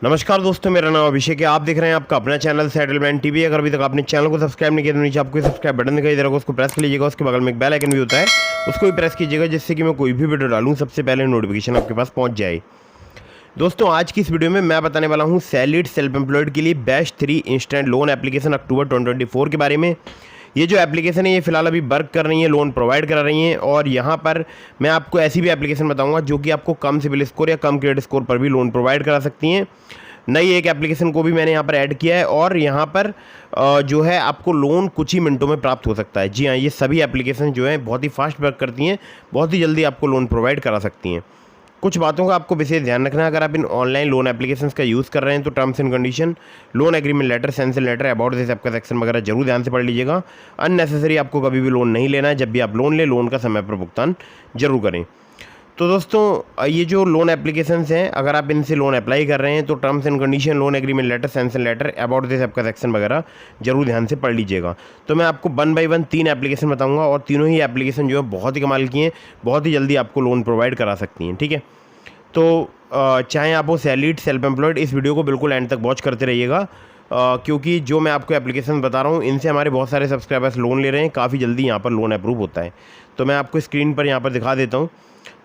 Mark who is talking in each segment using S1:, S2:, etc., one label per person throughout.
S1: नमस्कार दोस्तों, मेरा नाम अभिषेक है। आप देख रहे हैं आपका अपना चैनल सेटलमेंट टीवी। अगर अभी तक आपने चैनल को सब्सक्राइब नहीं किया तो नीचे आपको सब्सक्राइब बटन दिखाई दे रहा होगा, उसको प्रेस कर लीजिएगा। उसके बगल में एक बेल आइकन भी होता है, उसको भी प्रेस कीजिएगा, जिससे कि मैं कोई भी वीडियो डालूं सबसे पहले नोटिफिकेशन आपके पास पहुंच जाए। दोस्तों, आज की इस वीडियो में मैं बताने वाला हूं सैलरीड सेल्फ एम्प्लॉयड के लिए बेस्ट 3 इंस्टेंट लोन एप्लीकेशन अक्टूबर 2024 के बारे में। ये जो एप्लीकेशन है ये फिलहाल अभी वर्क कर रही है, लोन प्रोवाइड करा रही हैं। और यहाँ पर मैं आपको ऐसी भी एप्लीकेशन बताऊंगा जो कि आपको कम सिबिल स्कोर या कम क्रेडिट स्कोर पर भी लोन प्रोवाइड करा सकती हैं। नई एक एप्लीकेशन को भी मैंने यहाँ पर ऐड किया है और यहाँ पर जो है आपको लोन कुछ ही मिनटों में प्राप्त हो सकता है। जी हाँ, ये सभी एप्लीकेशन जो है बहुत ही फास्ट वर्क करती हैं, बहुत ही जल्दी आपको लोन प्रोवाइड करा सकती हैं। कुछ बातों का आपको विशेष ध्यान रखना है। अगर आप इन ऑनलाइन लोन एप्लीकेशंस का यूज़ कर रहे हैं तो terms and condition, loan agreement letter, sanction letter, about this आपका सेक्शन वगैरह जरूर ध्यान से पढ़ लीजिएगा। अननेसेसरी आपको कभी भी लोन नहीं लेना है। जब भी आप लोन लें, लोन का समय पर भुगतान जरूर करें। तो दोस्तों, ये जो लोन एप्लीकेशंस हैं, अगर आप इनसे लोन अप्लाई कर रहे हैं तो terms and condition, loan agreement letter, sanction letter, about this आपका सेक्शन वगैरह जरूर ध्यान से पढ़ लीजिएगा। तो मैं आपको 1 बाय 1 3 एप्लीकेशन बताऊंगा और तीनों ही एप्लीकेशन जो है बहुत ही कमाल की हैं, बहुत ही जल्दी आपको लोन प्रोवाइड करा सकती हैं। ठीक है, तो चाहे आप वो सैलरीड सेल्फ एम्प्लॉयड, इस वीडियो को बिल्कुल एंड तक वॉच करते रहिएगा, क्योंकि जो मैं आपको एप्लीकेशन बता रहा हूँ इनसे हमारे बहुत सारे सब्सक्राइबर्स लोन ले रहे हैं। काफ़ी जल्दी यहाँ पर लोन अप्रूव होता है। तो मैं आपको स्क्रीन पर यहाँ पर दिखा देता हूँ।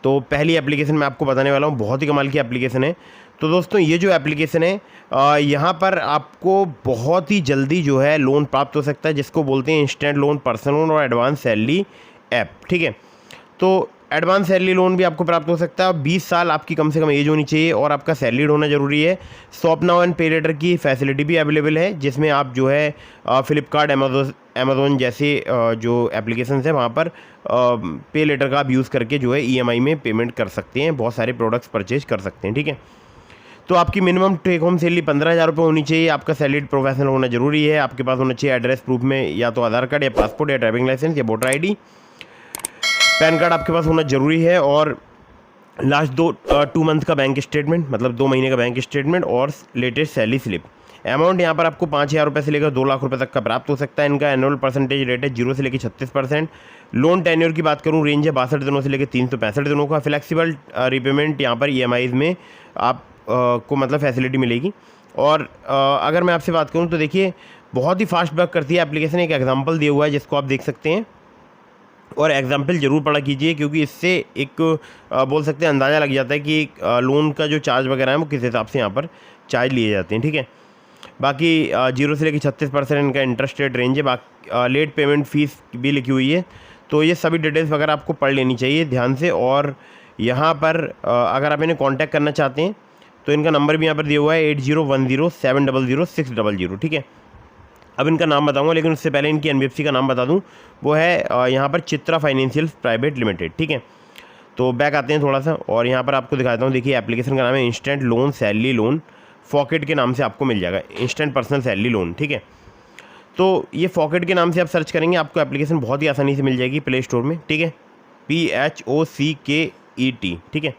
S1: तो पहली एप्लीकेशन मैं आपको बताने वाला हूँ, बहुत ही कमाल की एप्लीकेशन है। तो दोस्तों, ये जो एप्लीकेशन है यहाँ पर आपको बहुत ही जल्दी जो है लोन प्राप्त हो सकता है, जिसको बोलते हैं इंस्टेंट लोन, पर्सनल लोन और एडवांस सैलरी ऐप। ठीक है, तो एडवांस सैलरी लोन भी आपको प्राप्त हो सकता है। 20 साल आपकी कम से कम एज होनी चाहिए और आपका सैलरीड होना जरूरी है। शॉप नाउ एंड पे लेटर की फैसिलिटी भी अवेलेबल है, जिसमें आप जो है फ्लिपकार्ट, अमेज़ोन जैसे जो एप्लीकेशंस हैं वहाँ पर पे लेटर का आप यूज़ करके जो है EMI में पेमेंट कर सकते हैं, बहुत सारे प्रोडक्ट्स परचेज कर सकते हैं। ठीक है, तो आपकी मिनिमम टेक होम सैलरी 15,000 रुपये होनी चाहिए। आपका सैलरीड प्रोफेशनल होना जरूरी है। आपके पास होना चाहिए एड्रेस प्रूफ में या तो आधार कार्ड या पासपोर्ट या ड्राइविंग लाइसेंस या वोटर ID। पैन कार्ड आपके पास होना जरूरी है और लास्ट 2 मंथ का बैंक स्टेटमेंट, मतलब 2 महीने का बैंक स्टेटमेंट और लेटेस्ट सैलरी स्लिप। अमाउंट यहाँ पर आपको 5,000 रुपये से लेकर 2 लाख रुपए तक का प्राप्त हो सकता है। इनका एनुअल परसेंटेज रेट है 0 से लेकर 36%। लोन टेन्योर की बात करूँ, रेंज है 62 दिनों से लेकर 365 दिनों का। फ्लेक्सिबल रिपेमेंट यहाँ पर EMIs में आप को मतलब फैसिलिटी मिलेगी। और अगर मैं आपसे बात करूँ तो देखिए बहुत ही फास्ट वर्क करती है एप्लीकेशन। एक एग्जाम्पल दिया हुआ है जिसको आप देख सकते हैं और एग्जाम्पल ज़रूर पढ़ा कीजिए, क्योंकि इससे एक बोल सकते हैं अंदाज़ा लग जाता है कि लोन का जो चार्ज वगैरह है वो किस हिसाब से यहाँ पर चार्ज लिए जाते हैं। ठीक है, बाकी 0 से लेकर 36% इनका इंटरेस्ट रेट रेंज है। बाकी लेट पेमेंट फ़ीस भी लिखी हुई है। तो ये सभी डिटेल्स वगैरह आपको पढ़ लेनी चाहिए ध्यान से। और यहाँ पर अगर आप इन्हें कॉन्टैक्ट करना चाहते हैं तो इनका नंबर भी यहाँ पर दिया हुआ है 8010700600। ठीक है, अब इनका नाम बताऊंगा, लेकिन उससे पहले इनकी NBFC का नाम बता दूं। वो है यहाँ पर चित्रा फाइनेंशियल प्राइवेट लिमिटेड। ठीक है, तो बैक आते हैं थोड़ा सा और यहाँ पर आपको दिखाता हूँ। देखिए एप्लीकेशन का नाम है इंस्टेंट लोन सैलरी लोन फॉकेट के नाम से आपको मिल जाएगा, इंस्टेंट पर्सनल सैलरी लोन। ठीक है, तो ये फॉकेट के नाम से आप सर्च करेंगे, आपको एप्लीकेशन बहुत ही आसानी से मिल जाएगी प्ले स्टोर में। ठीक है, PHOCKET। ठीक है,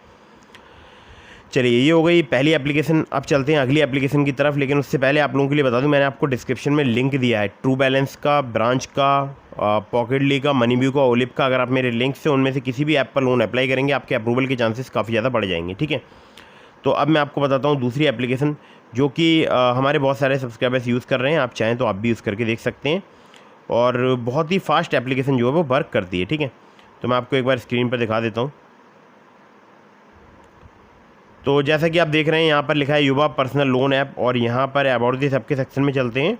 S1: चलिए ये हो गई पहली एप्लीकेशन। अब चलते हैं अगली एप्लीकेशन की तरफ, लेकिन उससे पहले आप लोगों के लिए बता दूं, मैंने आपको डिस्क्रिप्शन में लिंक दिया है ट्रू बैलेंस का, ब्रांच का, पॉकेटली का, मनीव्यू का, ओलिप का। अगर आप मेरे लिंक से उनमें से किसी भी ऐप पर लोन अप्लाई करेंगे, आपके अप्रूवल के चांसेस काफ़ी ज़्यादा बढ़ जाएंगे। ठीक है, तो अब मैं आपको बताता हूँ दूसरी एप्लीकेशन जो कि हमारे बहुत सारे सब्सक्राइबर्स यूज़ कर रहे हैं। आप चाहें तो आप भी यूज़ करके देख सकते हैं और बहुत ही फास्ट एप्लीकेशन जो है वो वर्क करती है। ठीक है, तो मैं आपको एक बार स्क्रीन पर दिखा देता हूँ। तो जैसा कि आप देख रहे हैं यहाँ पर लिखा है युवा पर्सनल लोन ऐप, और यहाँ पर अबाउट दिस ऐप के सेक्शन में चलते हैं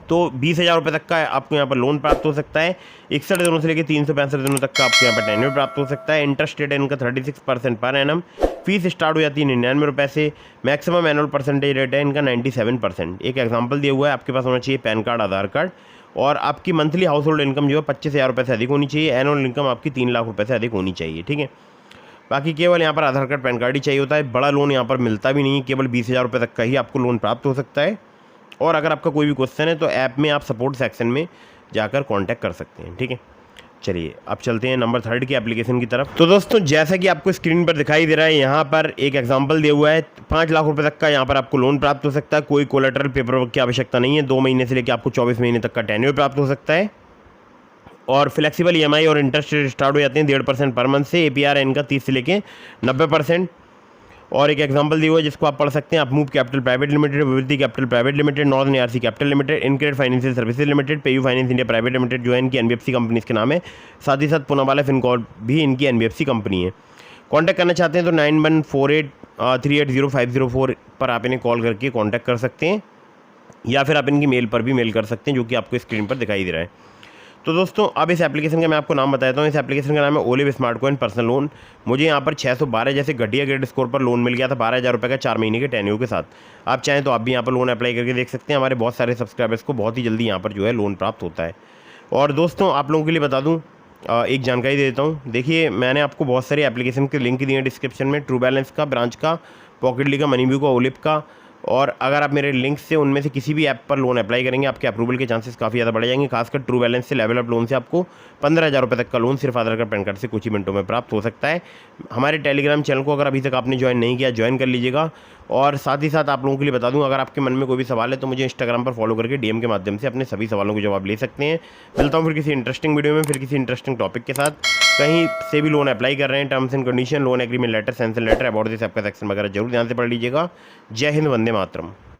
S1: तो 20,000 रुपये तक का आपको यहाँ पर लोन प्राप्त हो सकता है। 61 दिनों से लेकर 365 दिनों तक का आपको यहाँ पर टेन्योर प्राप्त हो सकता है। इंटरेस्ट रेट है इनका 36% पर एनम। फीस स्टार्ट हो जाती है 99 रुपये से। मैक्सिमम एनुअल परसेंटेज रेट है इनका 97%। एक एग्जाम्पल दिया हुआ है, आपके पास होना चाहिए पैन कार्ड, आधार कार्ड, और आपकी मंथली हाउस होल्ड इनकम जो है 25,000 रुपये से अधिक होनी चाहिए। एनुअल इनकम आपकी 3 लाख रुपये से अधिक होनी चाहिए। ठीक है, बाकी केवल यहाँ पर आधार कार्ड, पैन कार्ड ही चाहिए होता है। बड़ा लोन यहाँ पर मिलता भी नहीं है, केवल 20,000 रुपये तक का ही आपको लोन प्राप्त हो सकता है। और अगर आपका कोई भी क्वेश्चन है तो ऐप में आप सपोर्ट सेक्शन में जाकर कांटेक्ट कर सकते हैं। ठीक है, चलिए अब चलते हैं नंबर 3 की एप्लीकेशन की तरफ। तो दोस्तों, जैसा कि आपको स्क्रीन पर दिखाई दे रहा है, यहाँ पर एक एग्जांपल दिया हुआ है। 5 लाख रुपए तक का यहाँ पर आपको लोन प्राप्त हो सकता है। कोई कोलेटरल पेपर वर्क की आवश्यकता नहीं है। 2 महीने से लेकर आपको 24 महीने तक का टेन्योर प्राप्त हो सकता है। और फ्लेक्सिबल EMI और इंटरेस्ट रेट स्टार्ट हो जाते हैं 1.5% पर मंथ से। APR है इनका 30 से लेके 90%। और एक एग्जांपल दिया हुआ है जिसको आप पढ़ सकते हैं। Upmove capital private limited, Vivriti capital private limited, northern ARC capital limited, InCred financial services limited, PayU finance India private limited जो है इनकी एनबीएफसी कंपनी के नाम है। साथ ही साथ पूनावाला फिनकॉर्प भी इनकी एनबीएफसी कंपनी है। कॉन्टैक्ट करना चाहते हैं तो 9148380504 पर आप इन्हें कॉल करके कॉन्टैक्ट कर सकते हैं, या फिर आप इनकी मेल पर भी मेल कर सकते हैं जो कि आपको स्क्रीन पर दिखाई दे रहा है। तो दोस्तों अब इस एप्लीकेशन का मैं आपको नाम बताता हूँ। इस एप्लीकेशन का नाम है olive smart coin personal loan. मुझे यहाँ पर 612 जैसे घटिया क्रेडिट स्कोर पर लोन मिल गया था 12,000 रुपये का 4 महीने के टेन्योर के साथ। आप चाहें तो आप भी यहाँ पर लोन अप्लाई करके देख सकते हैं। हमारे बहुत सारे सब्सक्राइबर्स को बहुत ही जल्दी यहाँ पर जो है लोन प्राप्त होता है। और दोस्तों आप लोगों के लिए बता दूँ, एक जानकारी दे देता हूँ। देखिए मैंने आपको बहुत सारे एप्लीकेशन के लिंक दिए हैं डिस्क्रिप्शन में, ट्रू बैलेंस का, ब्रांच का, पॉकेटली का, मनीव्यू का, ओलिव का। और अगर आप मेरे लिंक से उनमें से किसी भी ऐप पर लोन अप्लाई करेंगे आपके अप्रूवल के चांसेस काफ़ी ज़्यादा बढ़ जाएंगे। खासकर ट्रू बैलेंस से, लेवल अप लोन से आपको 15,000 रुपये तक का लोन सिर्फ आधार कार्ड पैन कार्ड से कुछ ही मिनटों में प्राप्त हो सकता है। हमारे टेलीग्राम चैनल को अगर अभी तक आपने ज्वाइन नहीं किया, ज्वाइन कर लीजिएगा। और साथ ही साथ आप लोगों के लिए बता दूं, अगर आपके मन में कोई भी सवाल है तो मुझे इंस्टाग्राम पर फॉलो करके डीएम के माध्यम से अपने सभी सवालों के जवाब ले सकते हैं। मिलता हूँ फिर किसी इंटरेस्टिंग वीडियो में, फिर किसी इंटरेस्टिंग टॉपिक के साथ। कहीं से भी लोन अप्लाई कर रहे हैं, terms and condition, loan agreement letter, sanction letter, about this आपका सेक्शन वगैरह जरूर ध्यान से पढ़ लीजिएगा। जय हिंद, वंदे मातरम।